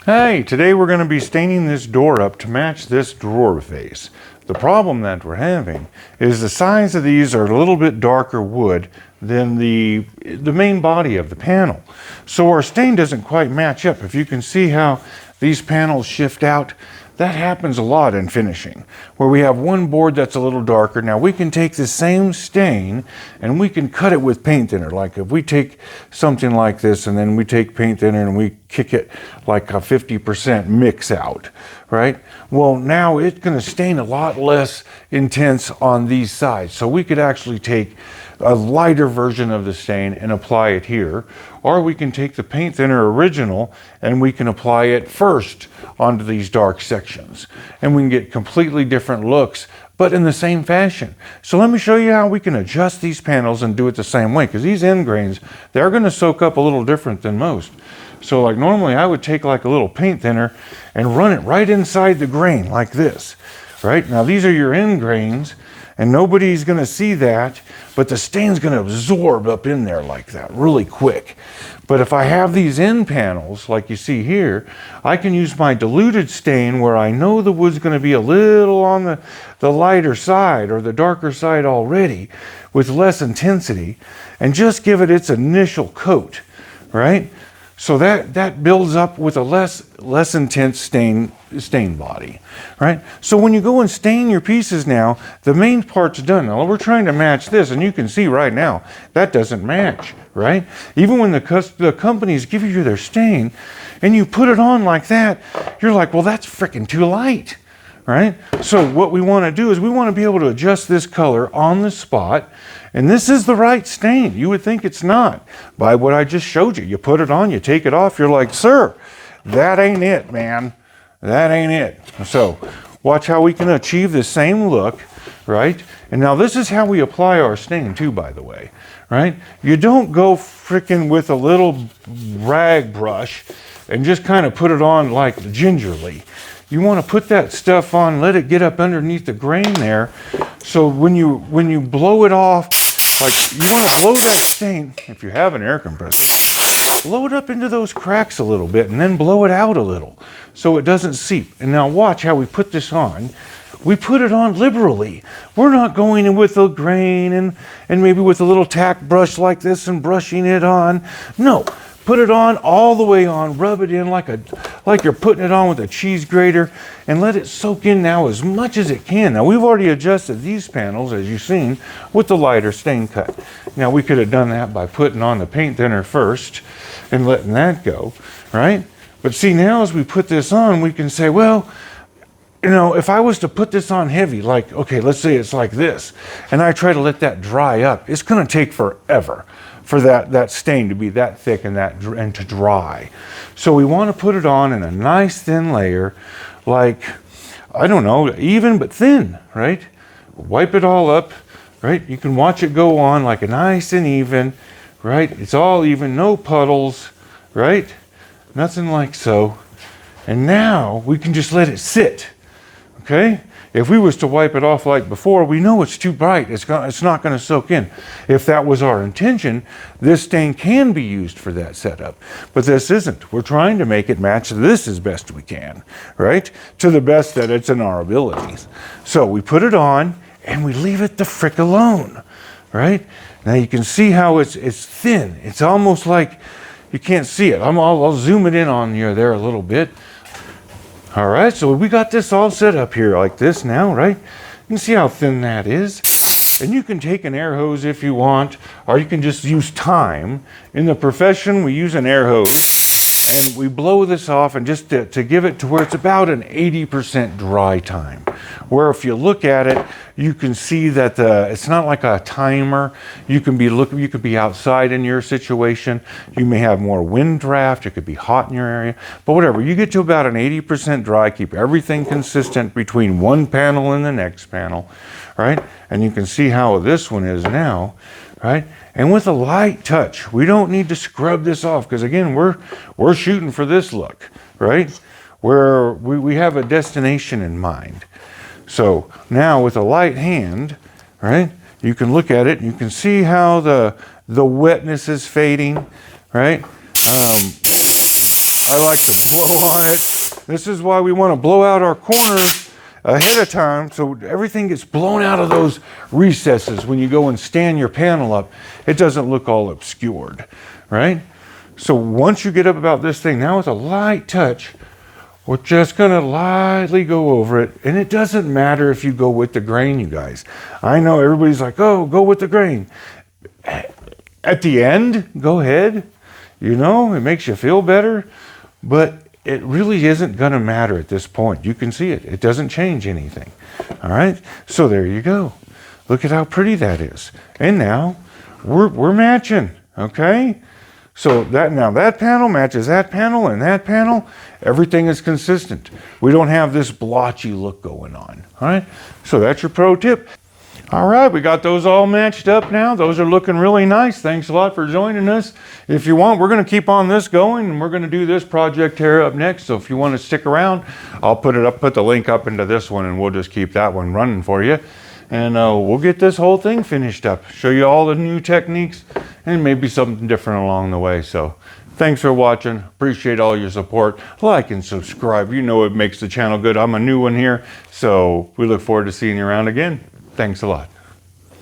Hey, today we're going to be staining this door up to match this drawer face. The problem that we're having is the sides of these are a little bit darker wood than the main body of the panel. So our stain doesn't quite match up. If you can see how these panels shift out, that happens a lot in finishing, where we have one board that's a little darker. Now we can take the same stain and we can cut it with paint thinner. Like if we take something like this and then we take paint thinner and we kick it like a 50% mix out, right? Well, now it's gonna stain a lot less intense on these sides. So we could actually take a lighter version of the stain and apply it here, or we can take the paint thinner original and we can apply it first onto these dark sections, and we can get completely different looks, but in the same fashion. So let me show you how we can adjust these panels and do it the same way, because these end grains, they're going to soak up a little different than most. So like normally I would take like a little paint thinner and run it right inside the grain like this, right? Now these are your end grains and nobody's going to see that, but the stain's going to absorb up in there like that really quick. But if I have these end panels like you see here, I can use my diluted stain where I know the wood's going to be a little on the lighter side or the darker side already with less intensity, and just give it its initial coat, right? So that builds up with a less intense stain body, right? So when you go and stain your pieces now, the main part's done. Now we're trying to match this, and you can see right now that doesn't match, right? Even when the companies give you their stain and you put it on like that, you're like, well, that's freaking too light, right? So what we want to do is we want to be able to adjust this color on the spot. And this is the right stain. You would think it's not by what I just showed you. You put it on, you take it off, you're like, sir, that ain't it, man. That ain't it. So watch how we can achieve the same look, right? And now this is how we apply our stain too, by the way, right? You don't go freaking with a little rag brush and just kind of put it on like gingerly. You want to put that stuff on, let it get up underneath the grain there. So when you blow it off, like you want to blow that stain, if you have an air compressor, blow it up into those cracks a little bit and then blow it out a little so it doesn't seep. And now watch how we put this on. We put it on liberally. We're not going in with a grain and maybe with a little tack brush like this and brushing it on. No. Put it on all the way on, rub it in like you're putting it on with a cheese grater, and let it soak in now as much as it can. Now we've already adjusted these panels, as you've seen, with the lighter stain cut. Now we could have done that by putting on the paint thinner first and letting that go, right? But see, now as we put this on, we can say, well, you know, if I was to put this on heavy, like, okay, let's say it's like this, and I try to let that dry up, it's going to take forever for that stain to be that thick and to dry. So we want to put it on in a nice thin layer, like, I don't know, even but thin, right? Wipe it all up, right? You can watch it go on like a nice and even, right? It's all even, no puddles, right? Nothing like so. And now we can just let it sit, okay? If we was to wipe it off like before, we know it's too bright. It's not going to soak in. If that was our intention, this stain can be used for that setup. But this isn't. We're trying to make it match this as best we can, right? To the best that it's in our abilities. So we put it on and we leave it the frick alone, right? Now you can see how it's thin. It's almost like you can't see it. I'll zoom it in on you there a little bit. All right, so we got this all set up here like this now, right? You can see how thin that is. And you can take an air hose if you want, or you can just use time. In the profession, we use an air hose, and we blow this off and just to give it to where it's about an 80% dry time. Where if you look at it, you can see that it's not like a timer. You could be outside in your situation. You may have more wind draft. It could be hot in your area. But whatever, you get to about an 80% dry, keep everything consistent between one panel and the next panel, right? And you can see how this one is now, right? And with a light touch, we don't need to scrub this off because again, we're shooting for this look, right? Where we have a destination in mind. So now with a light hand, right, you can look at it and you can see how the wetness is fading, right? I like to blow on it. This is why we want to blow out our corners ahead of time so everything gets blown out of those recesses when you go and stand your panel up. It doesn't look all obscured, right? So once you get up about this thing, now with a light touch, we're just gonna lightly go over it. And it doesn't matter if you go with the grain, you guys. I know everybody's like, oh, go with the grain. At the end, go ahead. You know, it makes you feel better, but it really isn't gonna matter at this point. You can see it, it doesn't change anything. All right, so there you go. Look at how pretty that is. And now we're matching, okay? So that panel matches that panel and that panel. Everything is consistent. We don't have this blotchy look going on. All right. So that's your pro tip. All right. We got those all matched up now. Those are looking really nice. Thanks a lot for joining us. If you want, we're going to keep on this going and we're going to do this project here up next. So if you want to stick around, I'll put the link up into this one and we'll just keep that one running for you. And we'll get this whole thing finished up. Show you all the new techniques and maybe something different along the way. So thanks for watching. Appreciate all your support. Like and subscribe. You know it makes the channel good. I'm a new one here. So we look forward to seeing you around again. Thanks a lot.